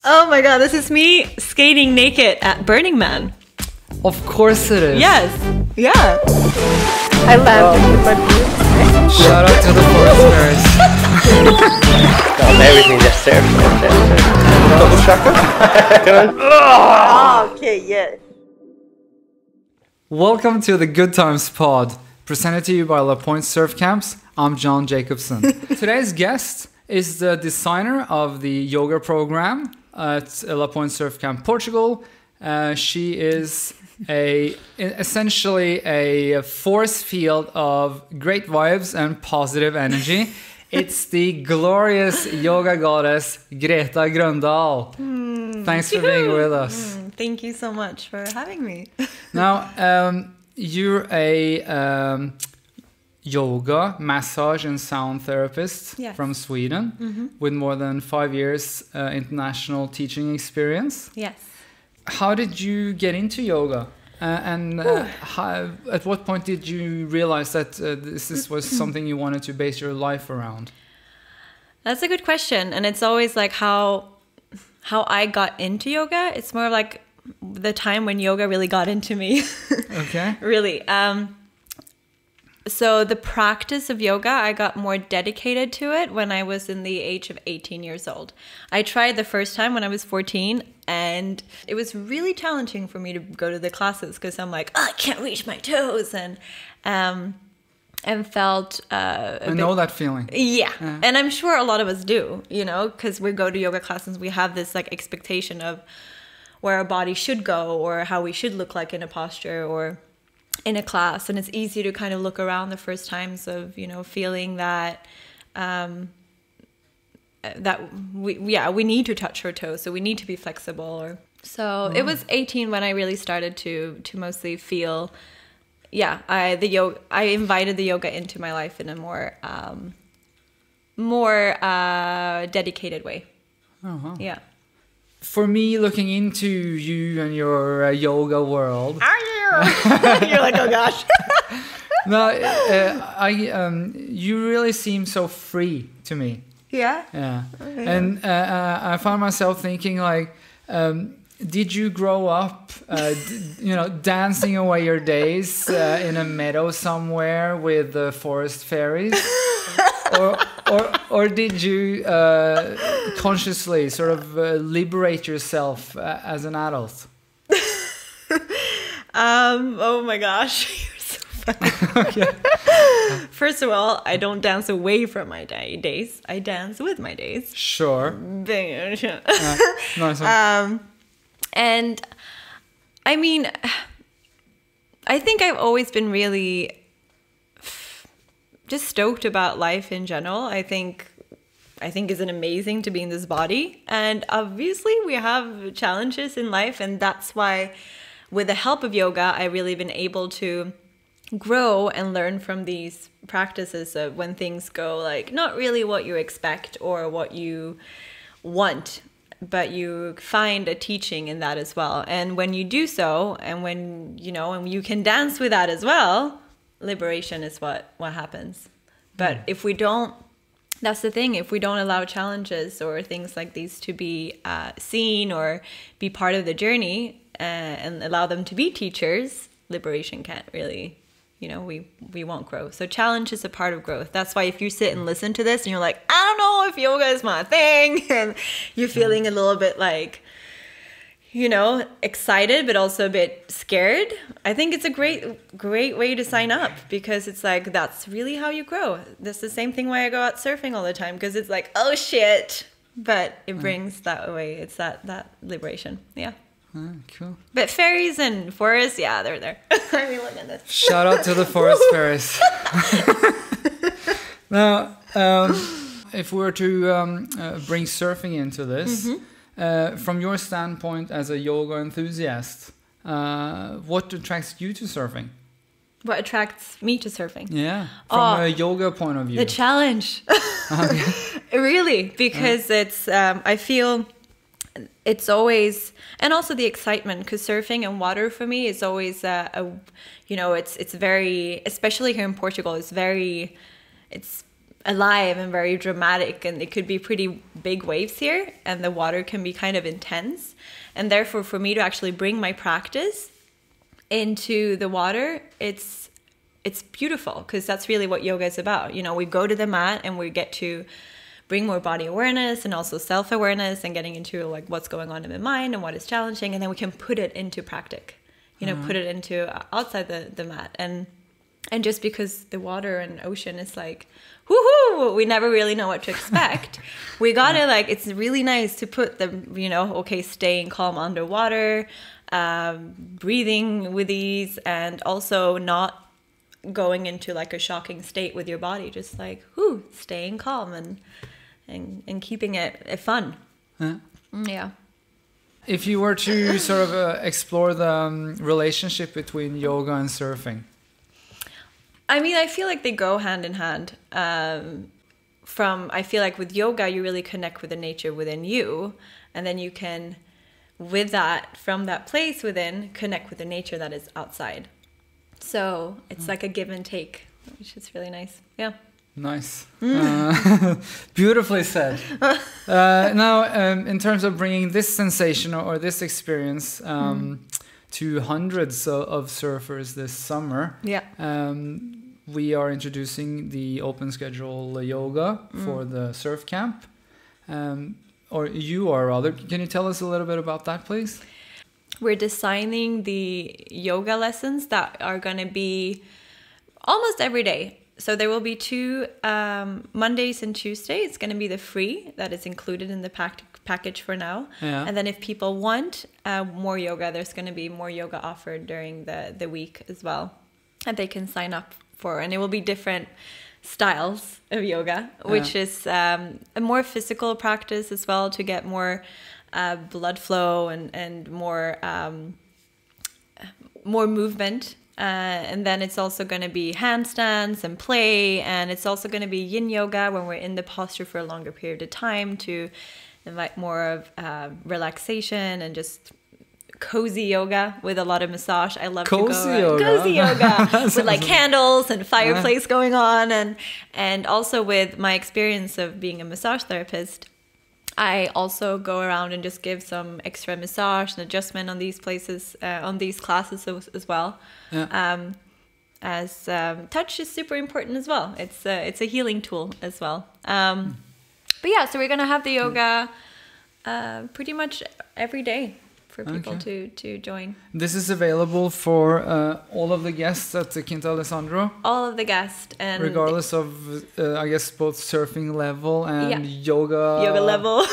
Oh my god, this is me skating naked at Burning Man. Of course it is. Yes. Yeah. I landed with my boobs. Shout out to the forest fairies. Not everything, just surf. Double shaka. Oh, okay, yeah. Welcome to the Goodtimes Pod, presented to you by Lapoint Surf Camps. I'm John Jacobson. Today's guest is the designer of the yoga program at Lapoint Surf Camp, Portugal. She is essentially a force field of great vibes and positive energy. It's the glorious yoga goddess Greta Gröndal. Thanks for being with us. Thank you so much for having me. Now, you're a yoga, massage and sound therapist from Sweden with more than 5 years international teaching experience. Yes. How did you get into yoga? At what point did you realize that this was something you wanted to base your life around? That's a good question. And it's always like how I got into yoga. It's more like the time when yoga really got into me. Okay. Really. So the practice of yoga, I got more dedicated to it when I was in the age of 18 years old. I tried the first time when I was 14, and it was really challenging for me to go to the classes because I'm like, oh, I can't reach my toes, and felt I know that feeling. Yeah. And I'm sure a lot of us do, you know, because we go to yoga classes, we have this like expectation of where our body should go or how we should look like in a posture or in a class, and it's easy to kind of look around the first times of, you know, feeling that we need to touch our toes, so we need to be flexible. Or so it was 18 when I really started to mostly feel I invited the yoga into my life in a more dedicated way. Oh, wow. Yeah. For me, looking into you and your yoga world, You're like, oh gosh. no, you really seem so free to me. Yeah. Yeah, and I found myself thinking, like, did you grow up, dancing away your days in a meadow somewhere with the forest fairies, or did you consciously sort of liberate yourself as an adult? Oh my gosh, you're so funny. Okay. First of all, I don't dance away from my days. I dance with my days. Sure. Nice one. And I mean, I think I've always been really just stoked about life in general. I think it's amazing to be in this body, and obviously we have challenges in life, and that's why with the help of yoga, I really been able to grow and learn from these practices of when things go like not really what you expect or what you want, but you find a teaching in that as well. And when you do so, and when you can dance with that as well, liberation is what happens. But if we don't, that's the thing, if we don't allow challenges or things like these to be seen or be part of the journey, and allow them to be teachers, liberation can't really, we won't grow. So challenge is a part of growth. That's why if you sit and listen to this and you're like, I don't know if yoga is my thing, and you're feeling a little bit like, excited, but also a bit scared, I think it's a great way to sign up, because it's like, that's really how you grow. That's the same thing why I go out surfing all the time, because it's like, oh shit, but it brings that away. It's that liberation. Yeah. Cool. But fairies and forests, they're there. I mean, look at this. Shout out to the forest fairies. Now, if we were to bring surfing into this, from your standpoint as a yoga enthusiast, what attracts you to surfing? What attracts me to surfing? Yeah, from a yoga point of view. The challenge. Really, because it's, I feel it's always, and also the excitement, because surfing and water for me is always it's very, especially here in Portugal, it's alive and very dramatic, and it could be pretty big waves here, and the water can be kind of intense. And therefore, for me to actually bring my practice into the water, it's beautiful, because that's really what yoga is about. You know, we go to the mat and we get to bring more body awareness and also self-awareness and getting into like what's going on in the mind and what is challenging, and then we can put it into practice, you know, put it into outside the mat. And just because the water and ocean is like, woohoo, we never really know what to expect. We gotta like, it's really nice to put the, you know, okay, staying calm underwater, breathing with ease, and also not going into like a shocking state with your body, just like, staying calm and keeping it fun. Yeah. If you were to sort of explore the relationship between yoga and surfing. I mean, I feel like they go hand in hand. I feel like with yoga, you really connect with the nature within you. And then you can, with that, from that place within, connect with the nature that is outside. So it's like a give and take, which is really nice. Yeah. Nice. Beautifully said. Now, in terms of bringing this sensation or this experience to hundreds of surfers this summer, we are introducing the open schedule yoga for the surf camp. Or you are rather. Can you tell us a little bit about that, please? We're designing the yoga lessons that are going to be almost every day. So there will be 2 Mondays and Tuesdays. It's going to be the free that is included in the package for now. Yeah. And then if people want more yoga, there's going to be more yoga offered during the week as well. And they can sign up for. And it will be different styles of yoga, which is a more physical practice as well, to get more blood flow and more movement. And then it's also going to be handstands and play, and it's also going to be yin yoga when we're in the posture for a longer period of time, to invite more of relaxation and just cozy yoga with a lot of massage. I love cozy yoga with like candles and fireplace going on, and also with my experience of being a massage therapist, I also go around and just give some extra massage and adjustment on these places, on these classes as well. Yeah. As touch is super important as well. It's a healing tool as well. But yeah, so we're gonna have the yoga pretty much every day for people to join. This is available for all of the guests at the Quinta Alessandro? All of the guests. And regardless of, I guess, both surfing level and yoga level.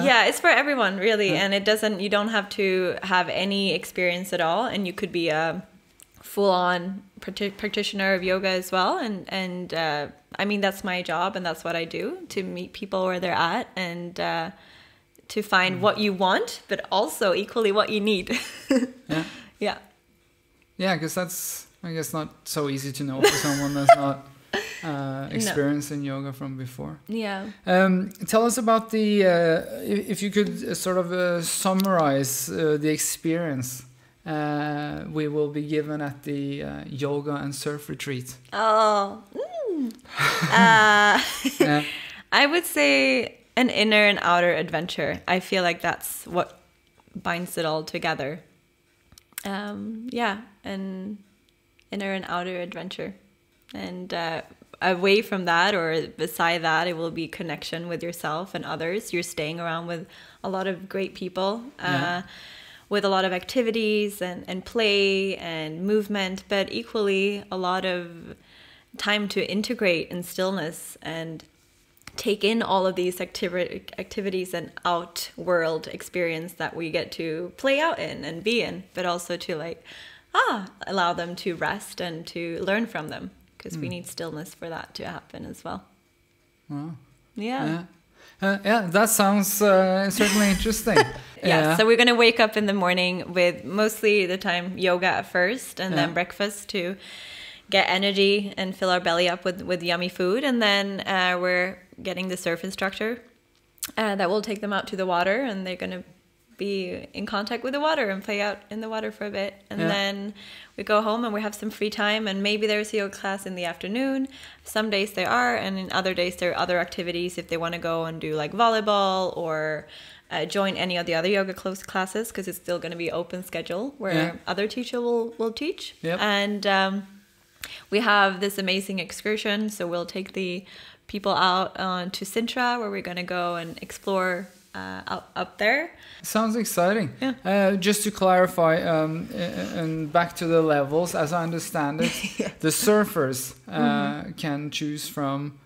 Yeah, it's for everyone, really. Yeah. And you don't have to have any experience at all. And you could be a full-on practitioner of yoga as well. And I mean, that's my job and that's what I do, to meet people where they're at and to find what you want, but also equally what you need. Yeah, because that's, I guess, not so easy to know for someone that's not experienced in yoga from before. Yeah. Tell us about the, if you could sort of summarize the experience we will be given at the yoga and surf retreat. I would say an inner and outer adventure. I feel like that's what binds it all together. An inner and outer adventure. And away from that, or beside that, it will be connection with yourself and others. You're staying around with a lot of great people, with a lot of activities and play and movement, but equally a lot of time to integrate in stillness and take in all of these activities and out world experience that we get to play out in and be in, but also to allow them to rest and to learn from them, because we need stillness for that to happen as well. Wow. Yeah. That sounds certainly interesting. So we're going to wake up in the morning with mostly the time yoga at first, and then breakfast to get energy and fill our belly up with yummy food. And then we're getting the surf instructor that will take them out to the water, and they're going to be in contact with the water and play out in the water for a bit. And Yeah. then we go home and we have some free time, and maybe there's a yoga class in the afternoon. Some days there are, and in other days there are other activities if they want to go and do like volleyball or join any of the other yoga close classes, because it's still going to be open schedule where Yeah. other teacher will teach. Yep. And we have this amazing excursion, so we'll take the people out to Sintra, where we're going to go and explore up there. Sounds exciting. Yeah. Just to clarify, and back to the levels, as I understand it, the surfers can choose from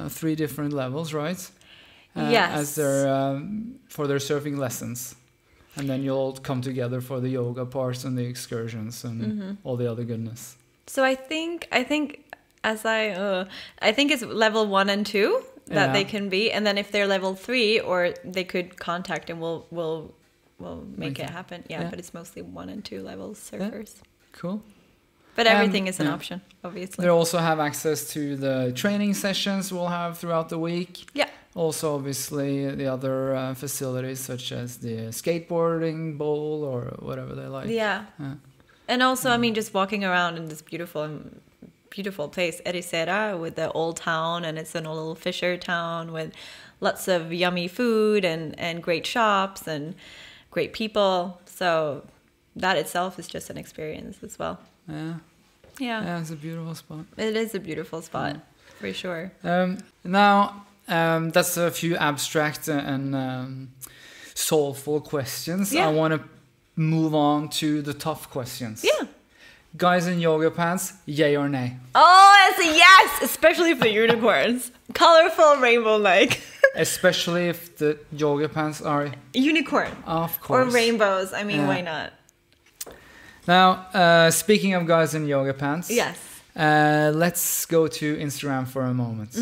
3 different levels, right? Yes. As their for their surfing lessons, and then you'll all come together for the yoga parts and the excursions and all the other goodness. So I think I think it's level 1 and 2 that Yeah. they can be, and then if they're level 3, or they could contact and we'll make it happen. Yeah, but it's mostly 1 and 2 levels surfers. Cool. But everything is an yeah. option, obviously. They also have access to the training sessions we'll have throughout the week. Yeah. Also, obviously, the other facilities such as the skateboarding bowl or whatever they like. Yeah. And also, I mean, just walking around in this beautiful place, Ericeira, with the old town, and it's in a little fisher town with lots of yummy food and great shops and great people. So that itself is just an experience as well. Yeah. Yeah. Yeah, it's a beautiful spot. It is a beautiful spot, for sure. Now, that's a few abstract and soulful questions. Yeah. I want to move on to the tough questions. Yeah. Guys in yoga pants, yay or nay? Oh, it's a yes, especially for unicorns. Colorful rainbow-like. Especially if the yoga pants are... Unicorn. Of Or course. rainbows. I mean, Yeah. why not? Now, speaking of guys in yoga pants, Yes. let's go to Instagram for a moment.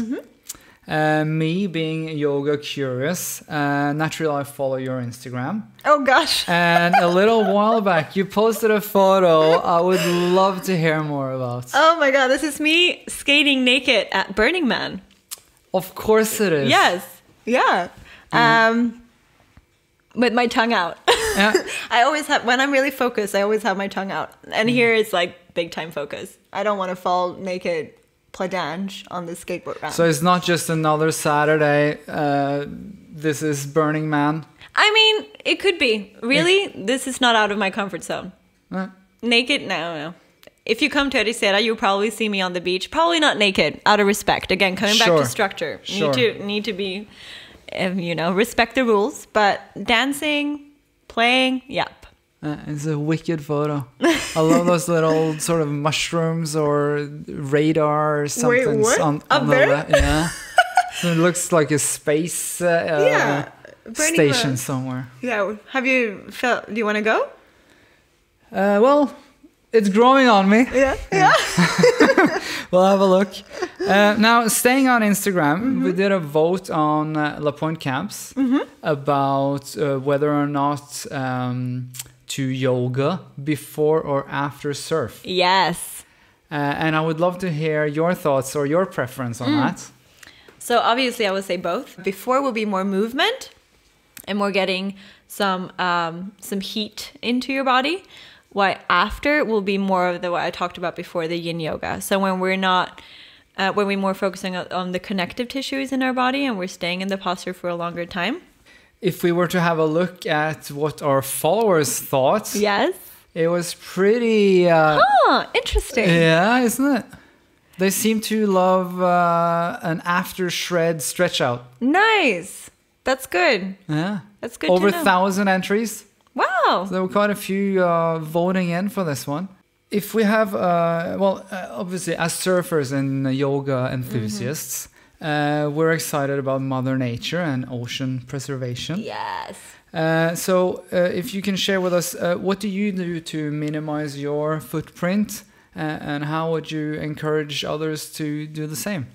Me being yoga curious, naturally I follow your Instagram. Oh, gosh. And a little while back, you posted a photo I would love to hear more about. Oh, my God. This is me skating naked at Burning Man. Of course it is. Yes. Yeah. With my tongue out. Yeah. I always have, when I'm really focused, I always have my tongue out. And here it's like big time focus. I don't want to fall naked pladange on the skateboard ramp. So it's not just another Saturday. This is Burning Man. I mean, it could be. Really, this is not out of my comfort zone. Naked? No. If you come to Ericeira, you'll probably see me on the beach. Probably not naked, out of respect. Again, coming back to structure. Sure. Need to be, respect the rules. But dancing, playing, yep. It's a wicked photo. I love those little sort of mushrooms or radar or something. Wait, what? On Up the there? yeah. So it looks like a space station somewhere. Yeah. Have you felt? Do you want to go? Well, it's growing on me. Yeah. We'll have a look. Now, staying on Instagram, we did a vote on Lapoint camps about whether or not to yoga before or after surf. Yes. And I would love to hear your thoughts or your preference on that. So obviously, I would say both. Before will be more movement, and more getting some heat into your body. While after will be more of what I talked about before, the yin yoga. So when we're not, when we're more focusing on the connective tissues in our body, and we're staying in the posture for a longer time. If we were to have a look at what our followers thought, Yes. it was pretty... Interesting. Yeah, isn't it? They seem to love an after shred stretch out. Nice. That's good. Yeah. That's good Over to know. 1,000 entries. Wow. So there were quite a few voting in for this one. If we have, obviously as surfers and yoga enthusiasts, we're excited about Mother Nature and ocean preservation. Yes. So if you can share with us, what do you do to minimize your footprint, and how would you encourage others to do the same?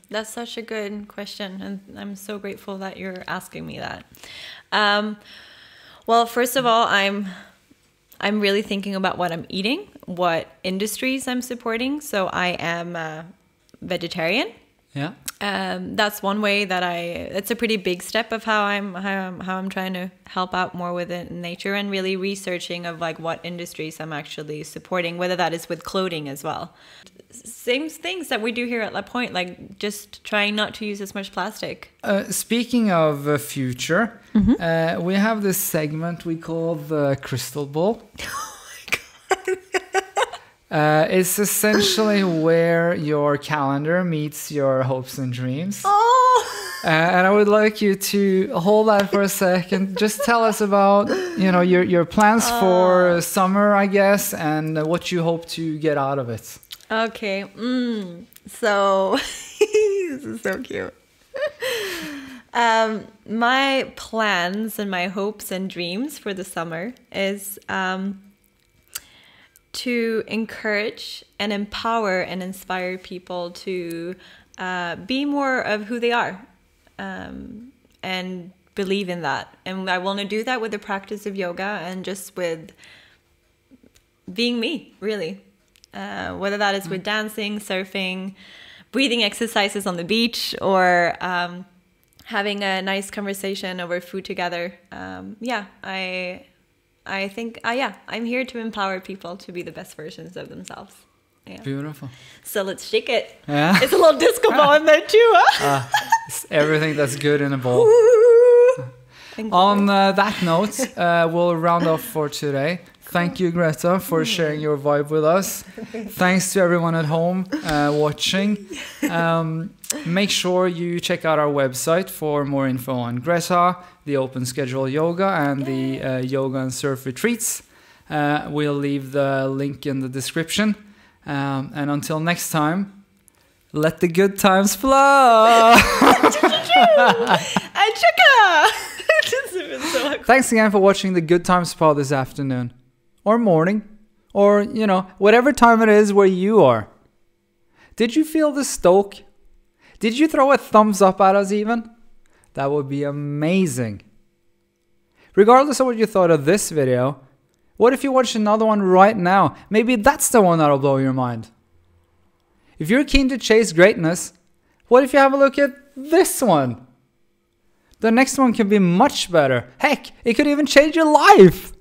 That's such a good question, and I'm so grateful that you're asking me that. Well, first of all, I'm really thinking about what I'm eating, what industries I'm supporting. So I am vegetarian. Yeah. That's one way that it's a pretty big step of how I'm trying to help out more with it in nature, and really researching of like what industries I'm actually supporting, whether that is with clothing as well. Same things that we do here at Lapoint, like just trying not to use as much plastic. Speaking of future, we have this segment we call the Crystal Ball. It's essentially where your calendar meets your hopes and dreams. Oh! And I would like you to hold that for a second. Just tell us about, your plans for summer, I guess, and what you hope to get out of it. Okay. So this is so cute. My plans and my hopes and dreams for the summer is to encourage and empower and inspire people to be more of who they are, and believe in that. And I want to do that with the practice of yoga and just with being me, really. Whether that is with dancing, surfing, breathing exercises on the beach, or having a nice conversation over food together. I think, I'm here to empower people to be the best versions of themselves. Yeah. Beautiful. So let's shake it. Yeah. It's a little disco ball in there too, huh? It's everything that's good in a ball. On that note, we'll round off for today. Thank you, Greta, for sharing your vibe with us. Thanks to everyone at home watching. Make sure you check out our website for more info on Greta, the open schedule yoga, and the yoga and surf retreats. We'll leave the link in the description. And until next time, let the good times flow. Thanks again for watching the Goodtimes Pod this afternoon. Or morning, or, whatever time it is where you are. Did you feel the stoke? Did you throw a thumbs up at us even? That would be amazing. Regardless of what you thought of this video, what if you watch another one right now? Maybe that's the one that'll blow your mind. If you're keen to chase greatness, what if you have a look at this one? The next one can be much better. Heck, it could even change your life.